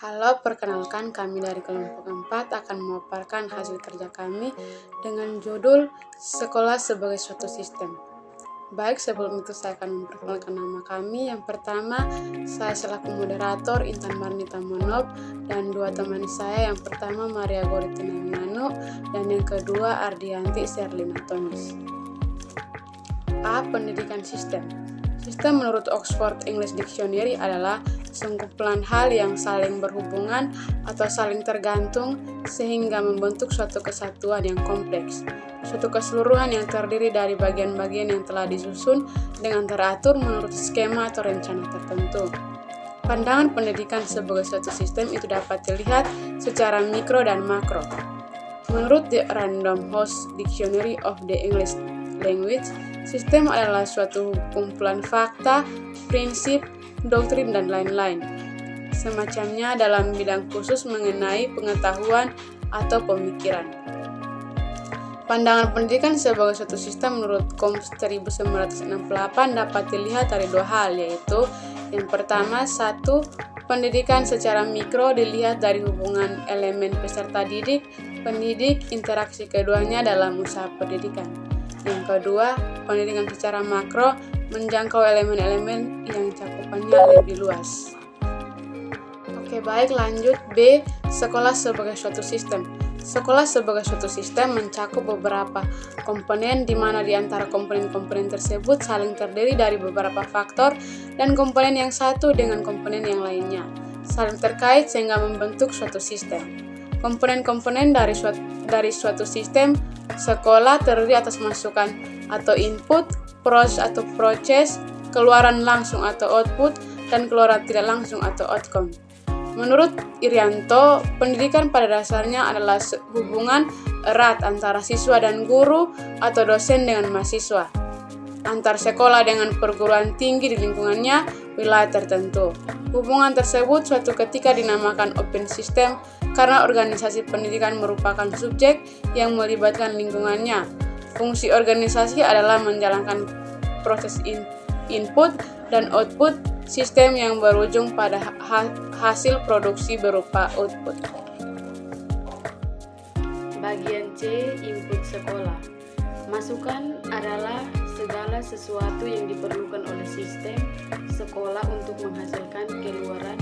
Halo, perkenalkan kami dari kelompok 4 akan memaparkan hasil kerja kami dengan judul Sekolah sebagai Suatu Sistem. Baik, sebelum itu saya akan memperkenalkan nama kami. Yang pertama, saya selaku moderator Intan Marnita Monop dan dua teman saya. Yang pertama Maria Goritina Manu dan yang kedua Ardianti Serlina Tomis. A. Pendidikan sistem. Sistem menurut Oxford English Dictionary adalah sekumpulan hal yang saling berhubungan atau saling tergantung sehingga membentuk suatu kesatuan yang kompleks. Suatu keseluruhan yang terdiri dari bagian-bagian yang telah disusun dengan teratur menurut skema atau rencana tertentu. Pandangan pendidikan sebagai suatu sistem itu dapat dilihat secara mikro dan makro. Menurut The Random House Dictionary of the English Language, sistem adalah suatu kumpulan fakta, prinsip, doktrin, dan lain-lain. Semacamnya dalam bidang khusus mengenai pengetahuan atau pemikiran. Pandangan pendidikan sebagai suatu sistem menurut Combs 1968 dapat dilihat dari dua hal, yaitu yang pertama, satu, pendidikan secara mikro dilihat dari hubungan elemen peserta didik, pendidik, interaksi keduanya dalam usaha pendidikan. Yang kedua, pendidikan secara makro menjangkau elemen-elemen yang cakupannya lebih luas. Oke, baik, lanjut. B. Sekolah sebagai suatu sistem. Sekolah sebagai suatu sistem mencakup beberapa komponen di mana di antara komponen-komponen tersebut saling terdiri dari beberapa faktor dan komponen yang satu dengan komponen yang lainnya saling terkait sehingga membentuk suatu sistem. Komponen-komponen dari suatu sistem sekolah terdiri atas masukan atau input, proses, keluaran langsung atau output, dan keluaran tidak langsung atau outcome. Menurut Irianto, pendidikan pada dasarnya adalah hubungan erat antara siswa dan guru atau dosen dengan mahasiswa, antar sekolah dengan perguruan tinggi di lingkungannya wilayah tertentu. Hubungan tersebut suatu ketika dinamakan open system karena organisasi pendidikan merupakan subjek yang melibatkan lingkungannya. Fungsi organisasi adalah menjalankan proses input dan output sistem yang berujung pada hasil produksi berupa output. Bagian C. Input sekolah. Masukan adalah segala sesuatu yang diperlukan oleh sistem sekolah untuk menghasilkan keluaran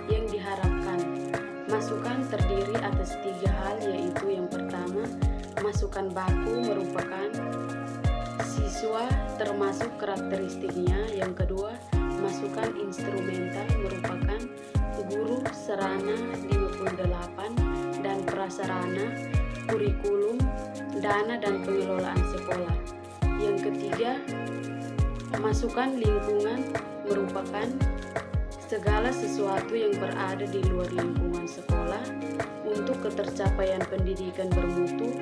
yang diharapkan. Masukan terdiri atas 3 hal, yaitu yang pertama, masukan baku merupakan siswa termasuk karakteristiknya. Yang kedua, masukan instrumental merupakan guru, sarana 58, dan prasarana, kurikulum, dana, dan pengelolaan sekolah. Yang ketiga, masukan lingkungan merupakan segala sesuatu yang berada di luar lingkungan sekolah untuk ketercapaian pendidikan bermutu,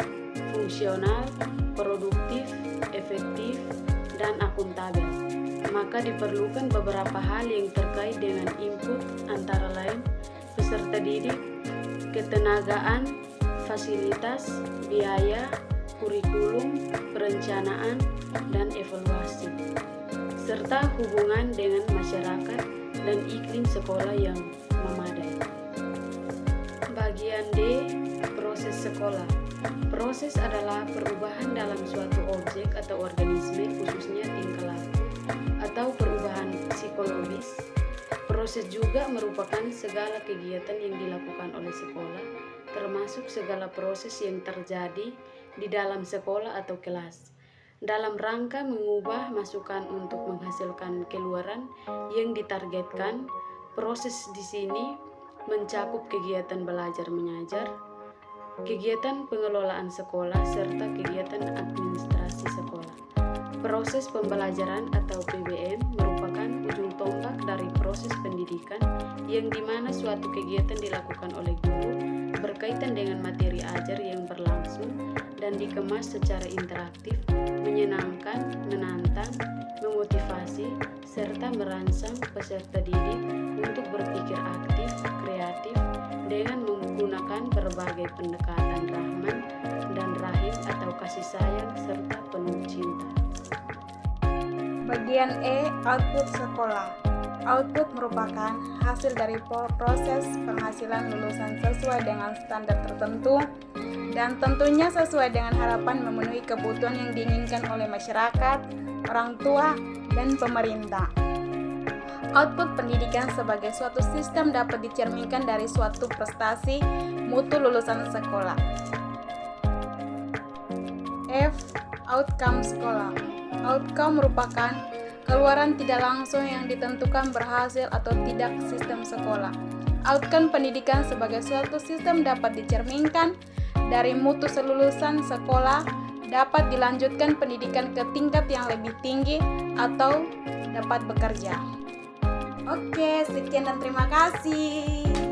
fungsional, produktif, efektif, dan akuntabel. Maka diperlukan beberapa hal yang terkait dengan input, antara lain peserta didik, ketenagaan, fasilitas, biaya, kurikulum, perencanaan, dan evaluasi, serta hubungan dengan masyarakat dan iklim sekolah yang memadai. Bagian D. Proses sekolah. Proses adalah perubahan dalam suatu objek atau organisme, khususnya tingkah laku atau perubahan psikologis. Proses juga merupakan segala kegiatan yang dilakukan oleh sekolah, termasuk segala proses yang terjadi di dalam sekolah atau kelas, dalam rangka mengubah masukan untuk menghasilkan keluaran yang ditargetkan. Proses di sini mencakup kegiatan belajar mengajar, kegiatan pengelolaan sekolah, serta kegiatan administrasi sekolah. Proses pembelajaran atau PBM merupakan ujung tombak dari proses pendidikan yang dimana suatu kegiatan dilakukan oleh guru berkaitan dengan materi ajar yang berlangsung dan dikemas secara interaktif, menyenangkan, menantang, memotivasi, serta merangsang peserta didik untuk berpikir aktif, kreatif, dengan menggunakan berbagai pendekatan rahman dan rahim atau kasih sayang serta penuh cinta. Bagian E. Output sekolah. Output merupakan hasil dari proses penghasilan lulusan sesuai dengan standar tertentu dan tentunya sesuai dengan harapan memenuhi kebutuhan yang diinginkan oleh masyarakat, orang tua, dan pemerintah. Output pendidikan sebagai suatu sistem dapat dicerminkan dari suatu prestasi mutu lulusan sekolah. F. Outcome sekolah. Outcome merupakan keluaran tidak langsung yang ditentukan berhasil atau tidak sistem sekolah. Outcome pendidikan sebagai suatu sistem dapat dicerminkan dari mutu lulusan sekolah, dapat dilanjutkan pendidikan ke tingkat yang lebih tinggi, atau dapat bekerja. Oke, sekian dan terima kasih.